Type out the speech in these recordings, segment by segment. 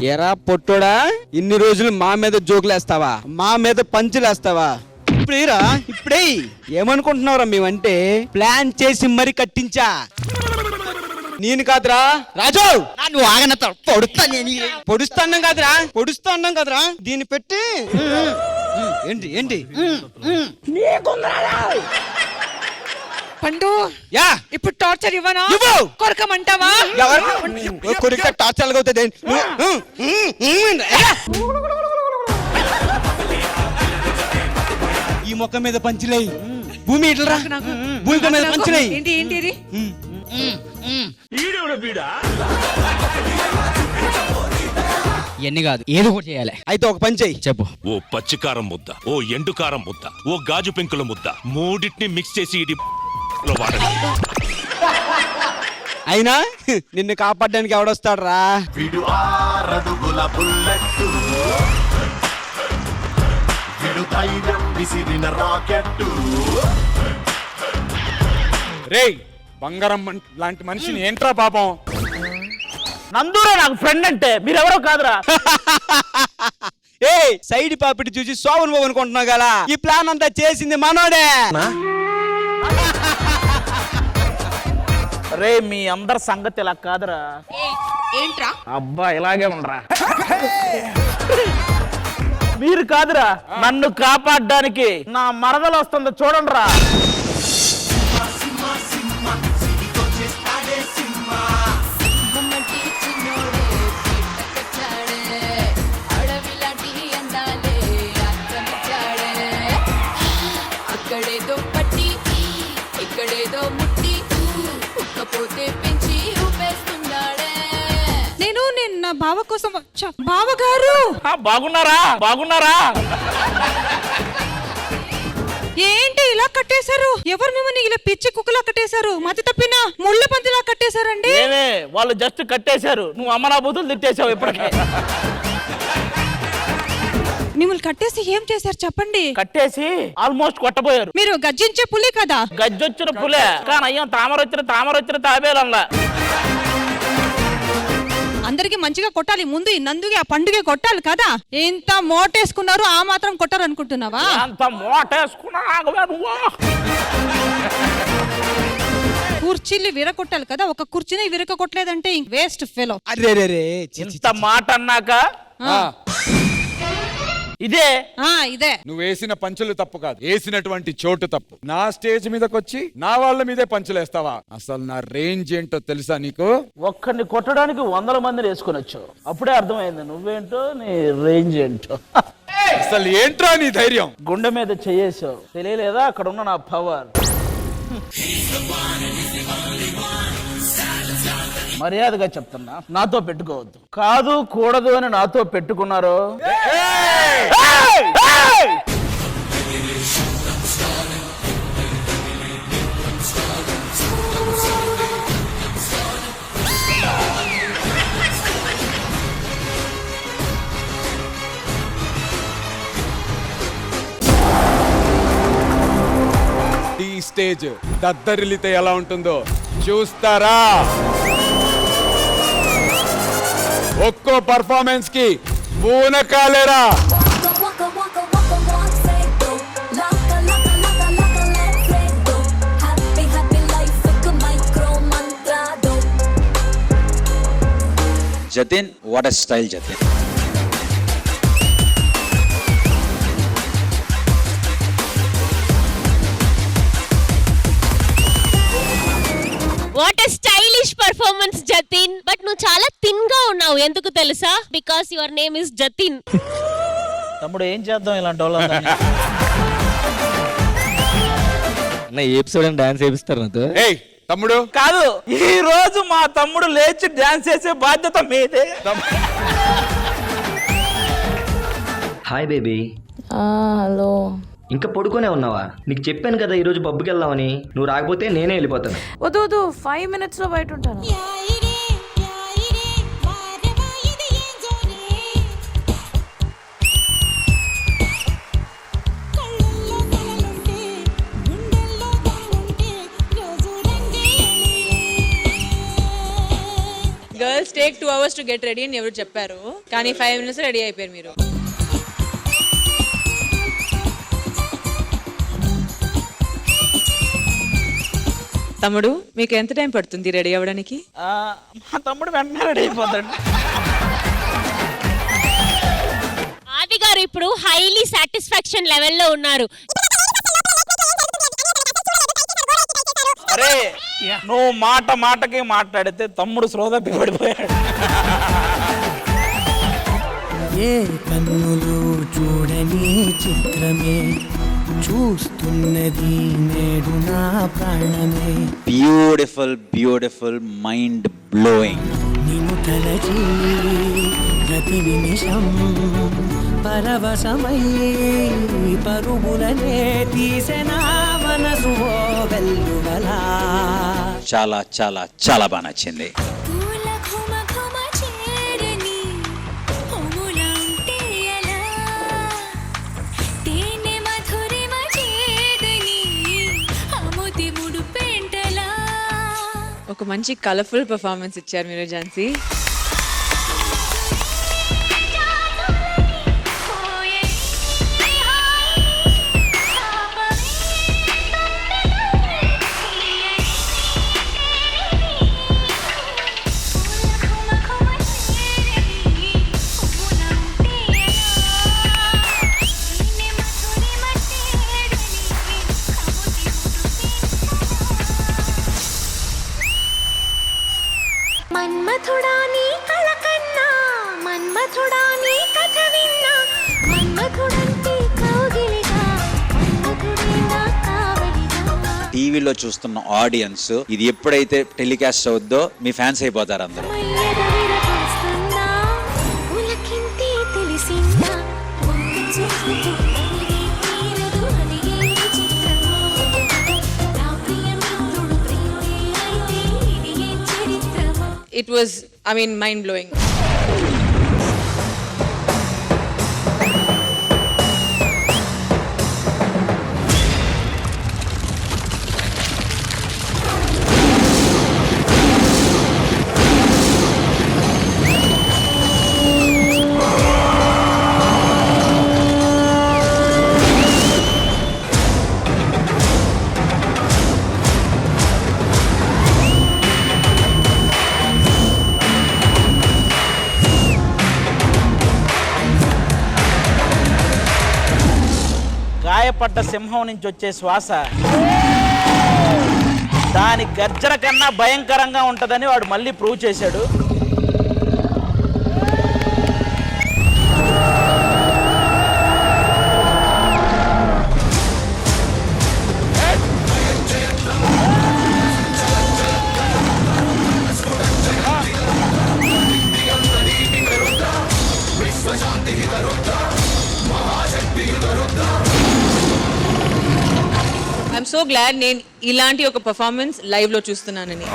ఎరా పొట్టోడా, ఇన్ని రోజులు మా మీద జోకులేస్తావా, మా మీద పంచులేస్తావా? ఇప్పుడేరా, ఇప్పుడే ఏమనుకుంటున్నావురా? మేమంటే ప్లాన్ చేసి మరీ కట్టించా. నేను కాదురా రాజు, నువ్వు ఆగనత పొడుస్తాన్నాం కాదురా, దీన్ని పెట్టి ఏంటి ఏంటి పండు యా ఇప్పుడు టార్చర్ ఇవ్వనా? ఇవ్వు. కొరకమంటావా? కొరిక టార్చర్ అవుతుంది. ఈ మొక్క మీద పంచులై, భూమి ఇట్లా భూమి మీద పంచులై. ఏంటి ఏంటి ఇది? ఇవన్నీ కాదు, ఏదో ఒకటి చేయాలి. అయితే ఒక పని చెయ్యి. చెప్పు. ఓ పచ్చికారం ముద్ద, ఓ ఎండుకారం ముద్ద, ఓ గాజు పెంకుల ముద్ద, మూడింటిని మిక్స్ చేసి ఇది వాడండి. అయినా నిన్ను కాపాడడానికి ఎవడొస్తాడు రా? రేయ్, బంగారం లాంటి మనిషిని ఏంట్రా పాపం? నందూరా నాకు ఫ్రెండ్ అంటే, మీరెవరో కాదురా. ఏ సైడ్ పాపిడి చూసి సోవన్ బాబు అనుకుంటున్నావు కదా? ఈ ప్లాన్ అంతా చేసింది మనోడే. రే, మీ అందరి సంగతి ఇలా కాదురా. ఏంట్రా? అబ్బా ఇలాగే ఉండరా. మీరు కాదురా, నన్ను కాపాడడానికి నా మరదలు వస్తుందో చూడండి రా. నేను నిన్న బావ కోసం వచ్చా. బావగారు బాగున్నారా? ఏంటి ఇలా కట్టేశారు? ఎవరు మిమ్మల్ని ఇలా పిచ్చి కుక్కలా కట్టేశారు? మతి తప్పిన ముళ్ళ పందిలా కట్టేశారండి. ఏమే, వాళ్ళు జస్ట్ కట్టేశారు, నువ్వు అమ్మనా బూతులు తిట్టేశావు ఇప్పటికే. మిమ్మల్ని కట్టేసి ఏం చేశారు చెప్పండి? కట్టేసి ఆల్మోస్ట్ కొట్టబోయారు. మీరు గర్జించే పులి కదా? గజ్జొచ్చిన పులే కానీ అయ్యం తామరొచ్చిన తాబేలల్లా. అందరికి మంచిగా కొట్టాలి, ముందు ఈ నందుకి ఆ పండుగ కొట్టాలి కదా. ఎంత మోటేసుకున్నారు, ఆ మాత్రం కొట్టారు అనుకుంటున్నావా? అంత మోటేసుకున్నా నువ్వు. కుర్చీలు విరగొట్టాలి కదా, ఒక కుర్చీని విరగ కొట్టలేదంటే వేస్ట్ ఫెలో. అరే ఇంత మాట అన్నాక ఇదే నువ్వు వేసిన పంచులు తప్పు కాదు, వేసినటువంటి చోటు తప్పు. నా స్టేజ్ మీదకొచ్చి నా వాళ్ళ మీదే పంచులేస్తావా? అసలు నా రేంజ్ ఏంటో తెలుసా నీకు? ఒక్కడిని కొట్టడానికి 100 మందిని వేసుకొని వచ్చావు, అప్పుడే అర్థమైంది నువ్వేంటో నీ రేంజ్ ఏంటో. అసలు ఏంట్రా నీ ధైర్యం? గుండె మీద చెయ్యేసావు, తెలియలేదా అక్కడ ఉన్న నా పవర్. మర్యాదగా చెప్తున్నా, నాతో పెట్టుకోవద్దు. కాదు కూడదు అని నాతో పెట్టుకున్నారు. ఈ స్టేజ్ దద్దరిల్లితే ఎలా ఉంటుందో చూస్తారా? ఒక్కో పర్ఫార్మెన్స్ కి పూనకాలేరా. Jatin, what a style Jatin. What a stylish performance Jatin. But నువ్వు చాలా థిన్ గా ఉన్నావు, ఎందుకు తెలుసా? Because your name is Jatin. తమ్ముడు ఏం చేద్దాం ఇలాంటి వాళ్ళని? ఈ ఎపిసోడ్ డాన్స్ వేపిస్తారు నాతో. ఏయ్ తమ్ముడు, కాదు, ఈ రోజు మా తమ్ముడు లేచి డాన్స్ చేసే బాధ్యత మీదే. Hi baby. హలో. ఇంకా పడుకోనే ఉన్నావా? నీకు చెప్పాను కదా ఈరోజు పబ్కి వెళ్దామని. నువ్వు రాకపోతే నేనే వెళ్ళిపోతాను. వద్దు 5 minutes లో బయట ఉంటాను. Girls take 2 hours to get ready అని ఎవరు చెప్పారు, కానీ 5 minutes రెడీ అయిపోయారు మీరు. తమ్ముడు మీకు ఎంత టైం పడుతుంది రెడీ అవ్వడానికి? మా తమ్ముడు వెంటనే రెడీ అయిపోతాడు. ఆది గారు ఇప్పుడు హైలీ సాటిస్ఫాక్షన్ లెవెల్లో ఉన్నారు. అరే నువ్వు మాటకి మాట్లాడితే తమ్ముడు శ్రోతప్పి పడిపోయాడు. ఏ కన్నులు చూడని చిత్రమే చూస్తున్నది నేడు నా ప్రాణమే. Beautiful beautiful mind blowing. నిన్ను తలచి ప్రతి నిమిషం పరవశమై పరుగులనే తీసెనా మనసు వెల్లువలా. చాలా చాలా చాలా బాగా నచ్చింది. ఒక మంచి కలర్ఫుల్ పర్ఫార్మెన్స్ ఇచ్చారు మీరు ఝాన్సీ. మన్మథుడా నీ కళ కన్నా మన్మథుడా నీ కథ విన్నా మన్మథుడంటే కౌగిలిగా మన్మథుడే నా కావలిగా. టీవీలో చూస్తున్న ఆడియన్స్ ఇది ఎప్పుడైతే టెలికాస్ట్ అవుద్దో మీ ఫ్యాన్స్ అయిపోతారు అందరూ. మల్లెద విరగొస్తుందా ఉలకింతే తెలిసిందా ఒక్క చూపుతో అలిగే తీరదు అలిగే చిత్రమో. నా ప్రియ మిత్రుడు ప్రియుడే అయితే ఇది ఏ చరిత్రమో. It was, I mean, mind blowing. గాయపడ్డ సింహం నుంచి వచ్చే శ్వాస దాని గర్జన కన్నా భయంకరంగా ఉంటుందని వాడు మళ్ళీ ప్రూవ్ చేశాడు. ఐఎమ్ సో గ్లాడ్ నేను ఇలాంటి ఒక పర్ఫార్మెన్స్ లైవ్ లో చూస్తున్నానని.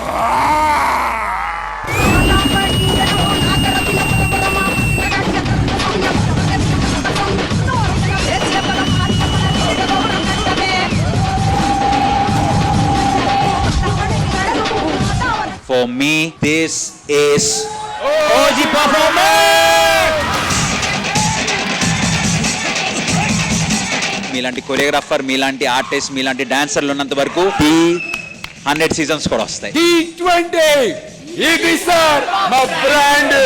For me, this is OG performance. మీలాంటి కొరియోగ్రాఫర్, మీలాంటి ఆర్టిస్ట్, మీలాంటి డాన్సర్లు ఉన్నంత వరకు 100 సీజన్స్ కూడా వస్తాయి. T20 ఇది సార్ మా బ్రాండ్.